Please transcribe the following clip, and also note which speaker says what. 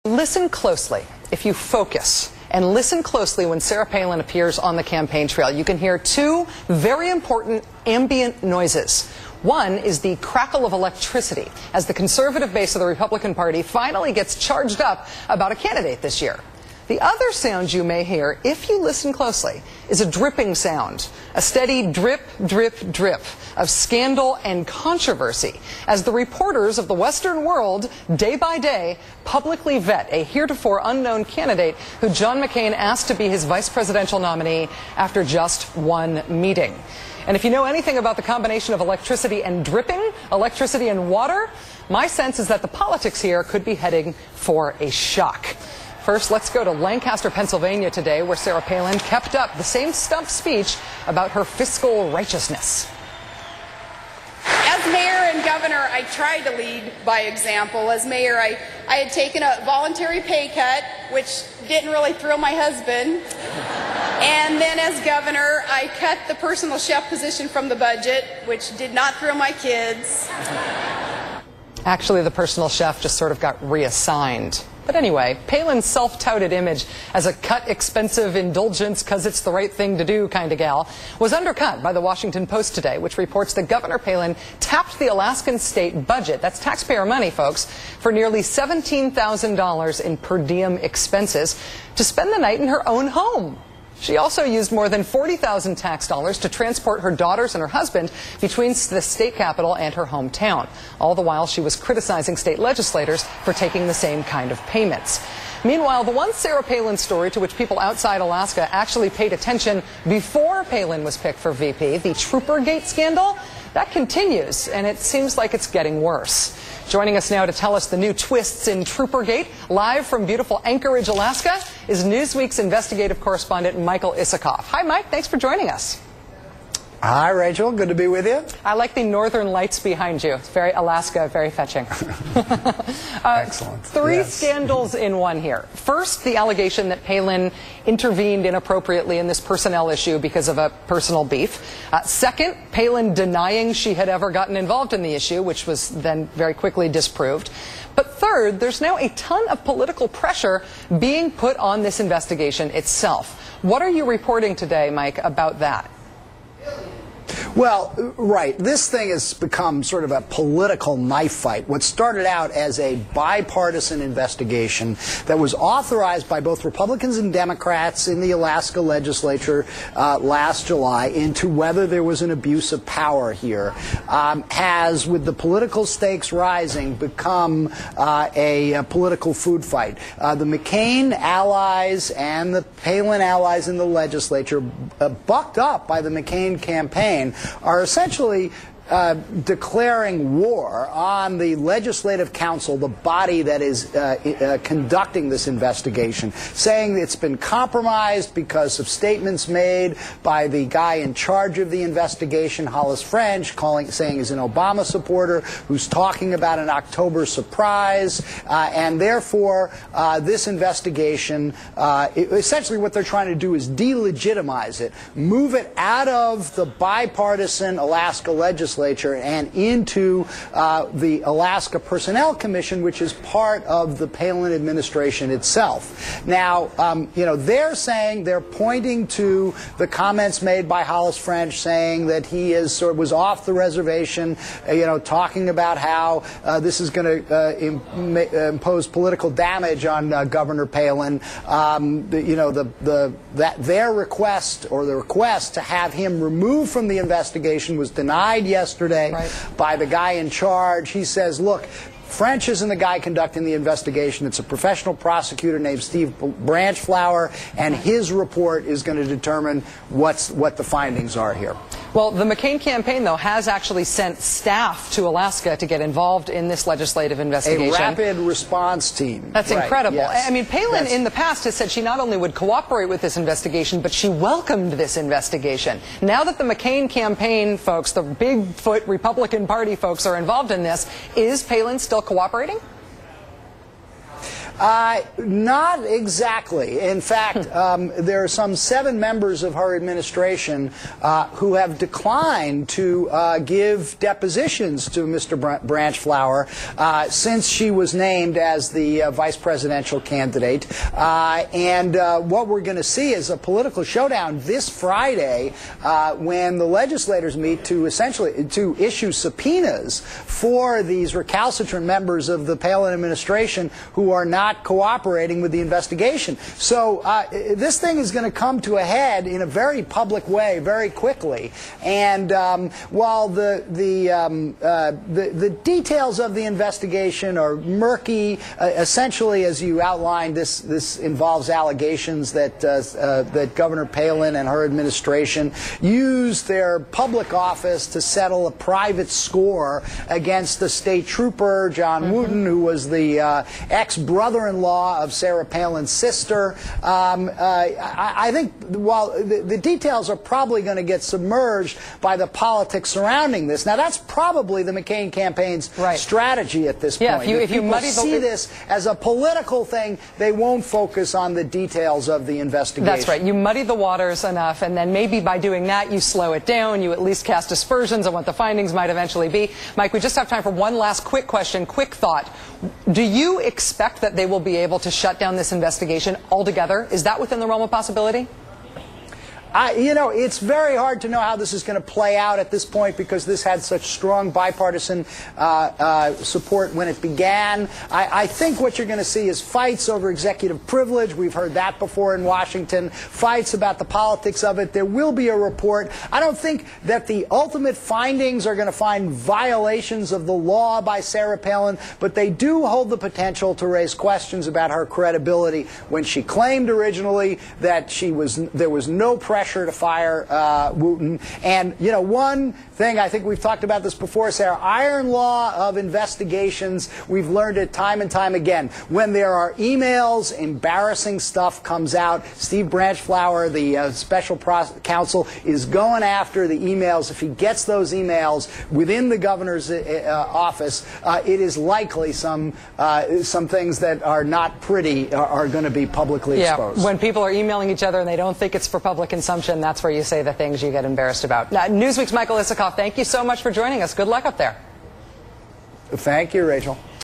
Speaker 1: Listen closely. If you focus and listen closely when Sarah Palin appears on the campaign trail, you can hear two very important ambient noises. One is the crackle of electricity as the conservative base of the Republican Party finally gets charged up about a candidate this year. The other sound you may hear, if you listen closely, is a dripping sound, a steady drip, drip, drip of scandal and controversy as the reporters of the Western world, day by day, publicly vet a heretofore unknown candidate who John McCain asked to be his vice presidential nominee after just one meeting. And if you know anything about the combination of electricity and dripping, electricity and water, my sense is that the politics here could be heading for a shock. First, let's go to Lancaster, Pennsylvania today, where Sarah Palin kept up the same stump speech about her fiscal righteousness.
Speaker 2: As mayor and governor, I tried to lead by example. As mayor, I had taken a voluntary pay cut, which didn't really thrill my husband. And then as governor, I cut the personal chef position from the budget, which did not thrill my kids.
Speaker 1: Actually, the personal chef just sort of got reassigned. But anyway, Palin's self-touted image as a cut expensive indulgence because it's the right thing to do kind of gal was undercut by the Washington Post today, which reports that Governor Palin tapped the Alaskan state budget, that's taxpayer money, folks, for nearly $17,000 in per diem expenses to spend the night in her own home. She also used more than $40,000 tax dollars to transport her daughters and her husband between the state capital and her hometown. All the while, she was criticizing state legislators for taking the same kind of payments. Meanwhile, the one Sarah Palin story to which people outside Alaska actually paid attention before Palin was picked for VP, the Troopergate scandal, that continues, and it seems like it's getting worse. Joining us now to tell us the new twists in Troopergate, live from beautiful Anchorage, Alaska, is Newsweek's investigative correspondent Michael Isikoff. Hi, Mike. Thanks for joining us.
Speaker 3: Hi, Rachel. Good to be with you.
Speaker 1: I like the northern lights behind you. It's very Alaska, very fetching.
Speaker 3: Excellent.
Speaker 1: Three scandals in one here. First, the allegation that Palin intervened inappropriately in this personnel issue because of a personal beef. Second, Palin denying she had ever gotten involved in the issue, which was then very quickly disproved. But third, there's now a ton of political pressure being put on this investigation itself. What are you reporting today, Mike, about that?
Speaker 3: Well, right. This thing has become sort of a political knife fight. What started out as a bipartisan investigation that was authorized by both Republicans and Democrats in the Alaska legislature last July into whether there was an abuse of power here has, with the political stakes rising, become a political food fight. The McCain allies and the Palin allies in the legislature, bucked up by the McCain campaign, are essentially declaring war on the Legislative Council, the body that is conducting this investigation, saying it's been compromised because of statements made by the guy in charge of the investigation, Hollis French, saying he's an Obama supporter who's talking about an October surprise, and therefore this investigation, essentially what they're trying to do is delegitimize it, move it out of the bipartisan Alaska legislature and into the Alaska Personnel Commission, which is part of the Palin administration itself. Now, they're pointing to the comments made by Hollis French saying that he was off the reservation, talking about how this is going to impose political damage on Governor Palin. Their request, or the request to have him removed from the investigation, was denied yesterday by the guy in charge. He says, look, French isn't the guy conducting the investigation. It's a professional prosecutor named Steve Branchflower, and his report is going to determine what the findings are here.
Speaker 1: Well, the McCain campaign, though, has actually sent staff to Alaska to get involved in this legislative investigation.
Speaker 3: A rapid response team.
Speaker 1: That's incredible.
Speaker 3: Yes.
Speaker 1: I mean, Palin in the past has said she not only would cooperate with this investigation, but she welcomed this investigation. Now that the McCain campaign folks, the Bigfoot Republican Party folks, are involved in this, is Palin still cooperating?
Speaker 3: Not exactly. In fact, there are some 7 members of her administration who have declined to give depositions to Mr. Branchflower since she was named as the vice presidential candidate. And what we're going to see is a political showdown this Friday when the legislators meet to essentially issue subpoenas for these recalcitrant members of the Palin administration who are not cooperating with the investigation. So this thing is going to come to a head in a very public way very quickly. And while the details of the investigation are murky, essentially, as you outlined, this involves allegations that that Governor Palin and her administration used their public office to settle a private score against the state trooper, John Wooten, who was the ex-brother-in-law of Sarah Palin's sister. I think while the details are probably going to get submerged by the politics surrounding this. Now, that's probably the McCain campaign's strategy at this point.
Speaker 1: If you muddy
Speaker 3: see this as a political thing, they won't focus on the details of the investigation.
Speaker 1: That's right. You muddy the waters enough, and then maybe by doing that, you slow it down. You at least cast aspersions on what the findings might eventually be. Mike, we just have time for one last quick question, quick thought. Do you expect that they will be able to shut down this investigation altogether? Is that within the realm of possibility?
Speaker 3: You know, it's very hard to know how this is going to play out at this point because this had such strong bipartisan support when it began. I think what you're going to see is fights over executive privilege. We've heard that before in Washington. Fights about the politics of it. There will be a report. I don't think that the ultimate findings are going to find violations of the law by Sarah Palin, but they do hold the potential to raise questions about her credibility when she claimed originally that there was no pressure to fire Wooten. And, you know, one thing, I think we've talked about this before, Sarah, iron law of investigations, we've learned it time and time again. When there are emails, embarrassing stuff comes out. Steve Branchflower, the special counsel, is going after the emails. If he gets those emails within the governor's office, it is likely some things that are not pretty are going to be publicly exposed.
Speaker 1: When people are emailing each other and they don't think it's for public consumption, that's where you say the things you get embarrassed about. Newsweek's Michael Isikoff, thank you so much for joining us. Good luck up there.
Speaker 3: Thank you, Rachel.